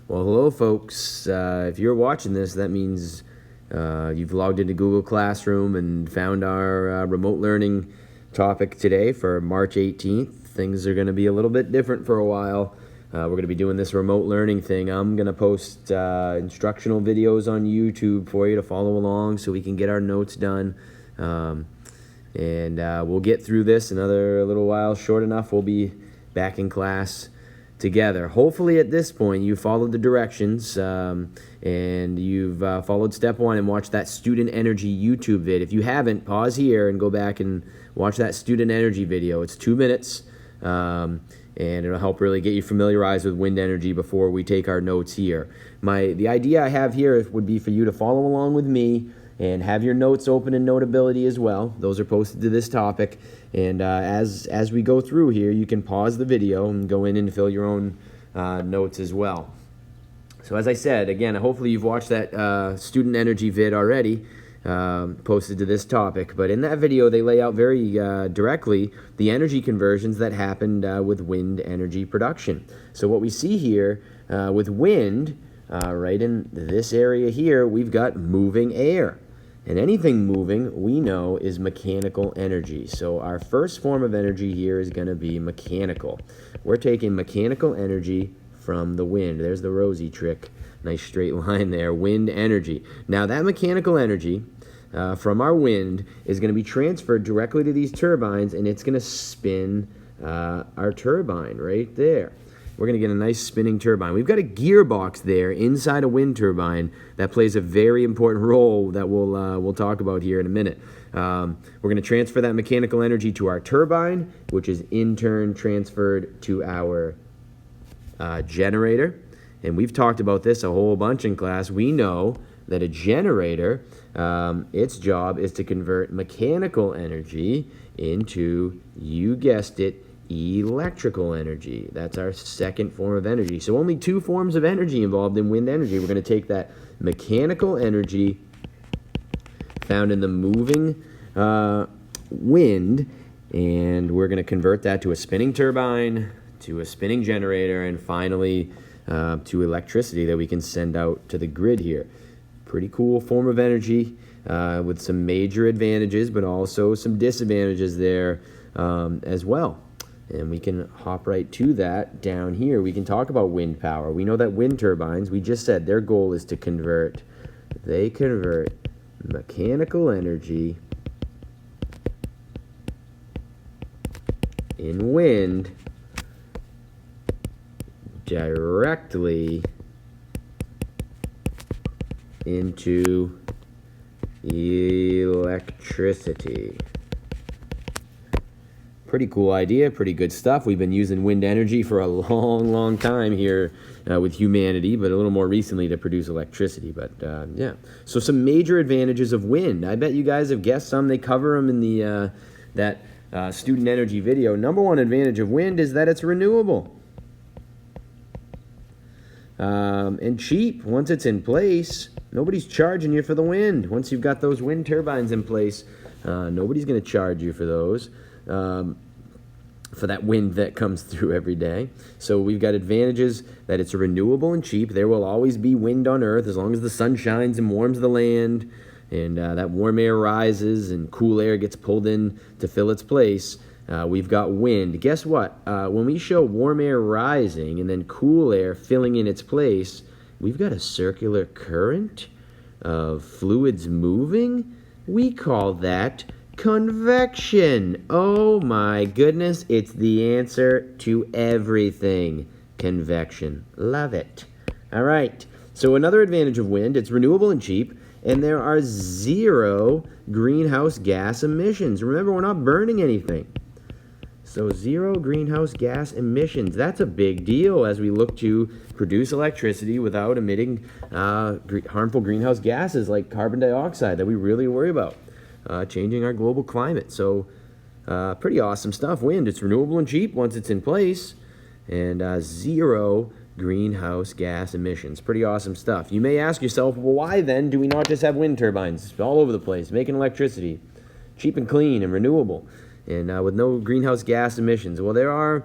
Well, hello, folks. If you're watching this, that means you've logged into Google Classroom and found our remote learning topic today for March 18th. Things are going to be a little bit different for a while. We're going to be doing this remote learning thing. I'm going to post instructional videos on YouTube for you to follow along so we can get our notes done. And we'll get through this another little while. Short enough, we'll be back in class together. Hopefully at this point you followed the directions and you've followed step one and watched that student energy YouTube vid. If you haven't, pause here and go back and watch that student energy video. It's 2 minutes and it'll help really get you familiarized with wind energy before we take our notes here. The idea I have here would be for you to follow along with me and have your notes open in Notability as well. Those are posted to this topic. And as we go through here, you can pause the video and go in and fill your own notes as well. So as I said, again, hopefully you've watched that student energy vid already, posted to this topic. But in that video, they lay out very directly the energy conversions that happened with wind energy production. So what we see here with wind, right in this area here, we've got moving air. And anything moving, we know, is mechanical energy. So our first form of energy here is going to be mechanical. We're taking mechanical energy from the wind. There's the Rosie trick. Nice straight line there. Wind energy. Now that mechanical energy from our wind is going to be transferred directly to these turbines, and it's going to spin our turbine right there. We're going to get a nice spinning turbine. We've got a gearbox there inside a wind turbine that plays a very important role that we'll talk about here in a minute. We're going to transfer that mechanical energy to our turbine, which is in turn transferred to our generator. And we've talked about this a whole bunch in class. We know that a generator, its job is to convert mechanical energy into, you guessed it, electrical energy. That's our second form of energy. So only two forms of energy involved in wind energy. We're going to take that mechanical energy found in the moving wind, and we're going to convert that to a spinning turbine, to a spinning generator, and finally to electricity that we can send out to the grid here. Pretty cool form of energy with some major advantages, but also some disadvantages there as well. And we can hop right to that down here. We can talk about wind power. We know that wind turbines, we just said their goal is to convert mechanical energy in wind directly into electricity. Pretty cool idea, pretty good stuff. We've been using wind energy for a long time here with humanity, but a little more recently to produce electricity. But yeah, so some major advantages of wind. I bet you guys have guessed some. They cover them in the that student energy video. Number one advantage of wind is that it's renewable and cheap. Once it's in place, nobody's charging you for the wind. Once you've got those wind turbines in place, nobody's going to charge you for those. For that wind that comes through every day. So we've got advantages that it's renewable and cheap. There will always be wind on Earth as long as the sun shines and warms the land, and that warm air rises and cool air gets pulled in to fill its place. We've got wind. Guess what? When we show warm air rising and then cool air filling in its place, we've got a circular current of fluids moving. We call that convection. Oh my goodness, it's the answer to everything. Convection. Love it. All right, so another advantage of wind, it's renewable and cheap, and there are zero greenhouse gas emissions. Remember, we're not burning anything. So zero greenhouse gas emissions. That's a big deal as we look to produce electricity without emitting harmful greenhouse gases like carbon dioxide that we really worry about. Changing our global climate. So pretty awesome stuff. Wind, it's renewable and cheap once it's in place, and zero greenhouse gas emissions. Pretty awesome stuff. You may ask yourself, well, why then do we not just have wind turbines all over the place making electricity, cheap and clean and renewable, and with no greenhouse gas emissions? Well, there are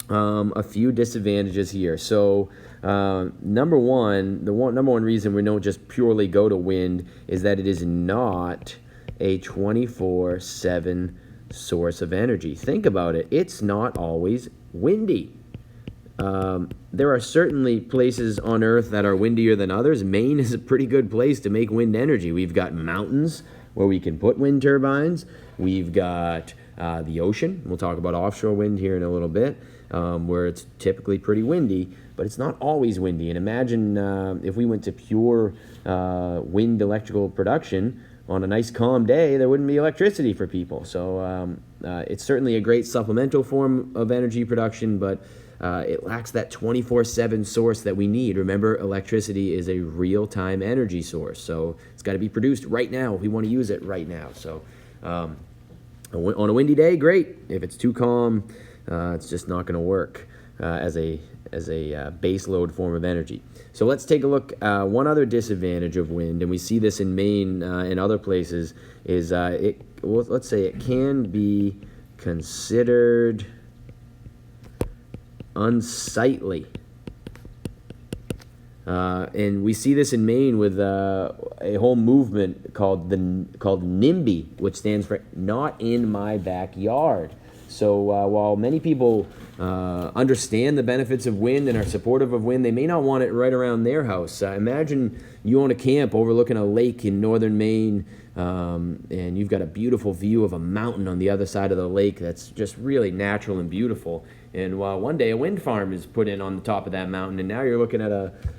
a few disadvantages here. So, number one, number one reason we don't just purely go to wind is that it is not a 24/7 source of energy. Think about it. It's not always windy. There are certainly places on Earth that are windier than others. Maine is a pretty good place to make wind energy. We've got mountains where we can put wind turbines. We've got the ocean. We'll talk about offshore wind here in a little bit, where it's typically pretty windy, but it's not always windy. And imagine if we went to pure wind electrical production on a nice calm day, there wouldn't be electricity for people. So it's certainly a great supplemental form of energy production, but it lacks that 24/7 source that we need. Remember, electricity is a real-time energy source, so it's got to be produced right now if we want to use it right now. So on a windy day, great. If it's too calm, it's just not going to work as a base load form of energy. So let's take a look. One other disadvantage of wind, and we see this in Maine and other places, is let's say it can be considered unsightly. And we see this in Maine with a whole movement called NIMBY, which stands for Not in My Backyard. So while many people understand the benefits of wind and are supportive of wind, they may not want it right around their house. Imagine you own a camp overlooking a lake in northern Maine, and you've got a beautiful view of a mountain on the other side of the lake that's just really natural and beautiful. And one day a wind farm is put in on the top of that mountain, and now you're looking at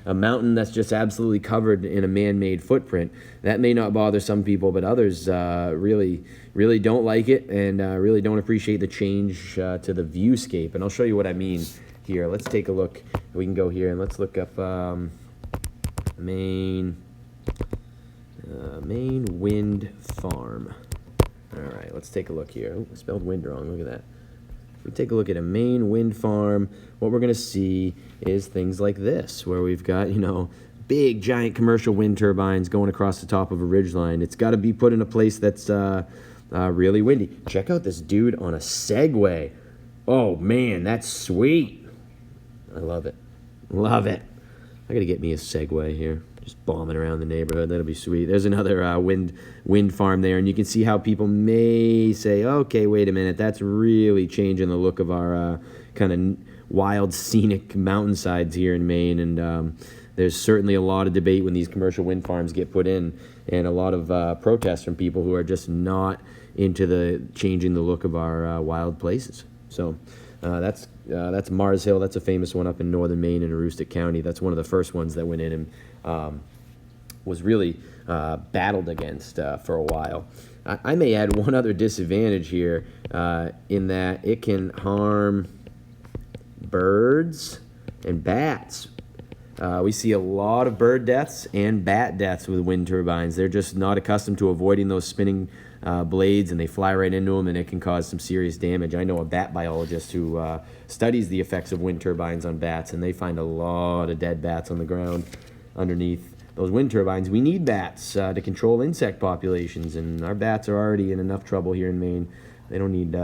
a mountain that's just absolutely covered in a man-made footprint. That may not bother some people, but others really don't like it and really don't appreciate the change to the viewscape. And I'll show you what I mean here. Let's take a look. We can go here and let's look up Maine wind farm. All right, let's take a look here. Oh, I spelled wind wrong. Look at that. If we take a look at a Maine wind farm, what we're going to see is things like this, where we've got, big, giant commercial wind turbines going across the top of a ridgeline. It's got to be put in a place that's really windy. Check out this dude on a Segway. Oh, man, that's sweet. I love it. Love it. I got to get me a Segway here. Just bombing around the neighborhood. That'll be sweet. There's another wind farm there, and you can see how people may say, okay, wait a minute, that's really changing the look of our kind of wild, scenic mountainsides here in Maine, and there's certainly a lot of debate when these commercial wind farms get put in, and a lot of protests from people who are just not into the changing the look of our wild places. So that's Mars Hill. That's a famous one up in northern Maine in Aroostook County. That's one of the first ones that went in and was really battled against for a while. I may add one other disadvantage here in that it can harm birds and bats. We see a lot of bird deaths and bat deaths with wind turbines. They're just not accustomed to avoiding those spinning blades, and they fly right into them, and it can cause some serious damage. I know a bat biologist who studies the effects of wind turbines on bats, and they find a lot of dead bats on the ground underneath those wind turbines. We need bats to control insect populations, and our bats are already in enough trouble here in Maine. They don't need,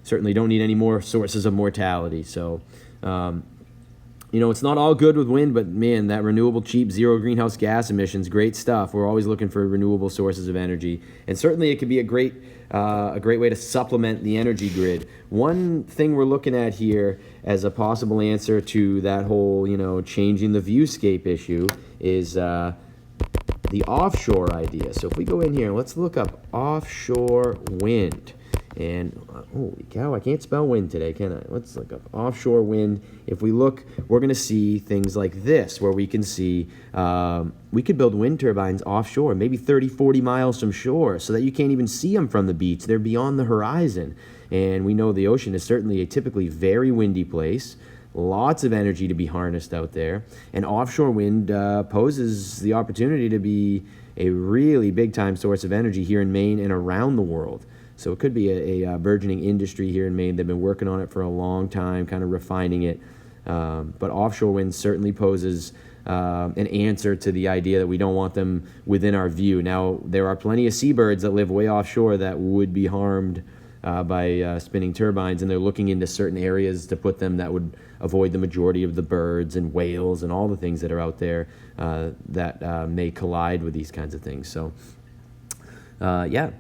certainly don't need any more sources of mortality. So, it's not all good with wind, but man, that renewable, cheap, zero greenhouse gas emissions, great stuff. We're always looking for renewable sources of energy, and certainly it could be a great way to supplement the energy grid. One thing we're looking at here as a possible answer to that whole, changing the viewscape issue is the offshore idea. So if we go in here, let's look up offshore wind. And holy cow, I can't spell wind today, can I? Let's look up offshore wind. If we look, we're going to see things like this, where we can see we could build wind turbines offshore, maybe 30, 40 miles from shore, so that you can't even see them from the beach. They're beyond the horizon. And we know the ocean is certainly a typically very windy place. Lots of energy to be harnessed out there. And offshore wind poses the opportunity to be a really big-time source of energy here in Maine and around the world. So it could be a burgeoning industry here in Maine. They've been working on it for a long time, kind of refining it. But offshore wind certainly poses an answer to the idea that we don't want them within our view. Now, there are plenty of seabirds that live way offshore that would be harmed by spinning turbines, and they're looking into certain areas to put them that would avoid the majority of the birds and whales and all the things that are out there that may collide with these kinds of things. So yeah,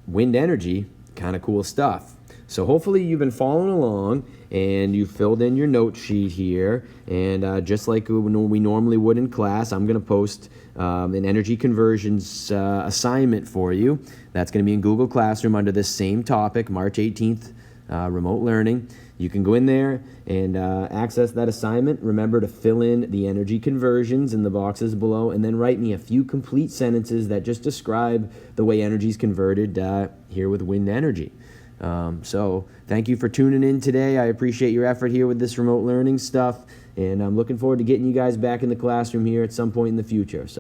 wind energy, kind of cool stuff. So hopefully you've been following along and you filled in your note sheet here. And just like we normally would in class, I'm going to post an energy conversions assignment for you. That's going to be in Google Classroom under this same topic, March 18th, remote learning. You can go in there and access that assignment. Remember to fill in the energy conversions in the boxes below, and then write me a few complete sentences that just describe the way energy is converted here with wind energy. So thank you for tuning in today. I appreciate your effort here with this remote learning stuff, and I'm looking forward to getting you guys back in the classroom here at some point in the future. So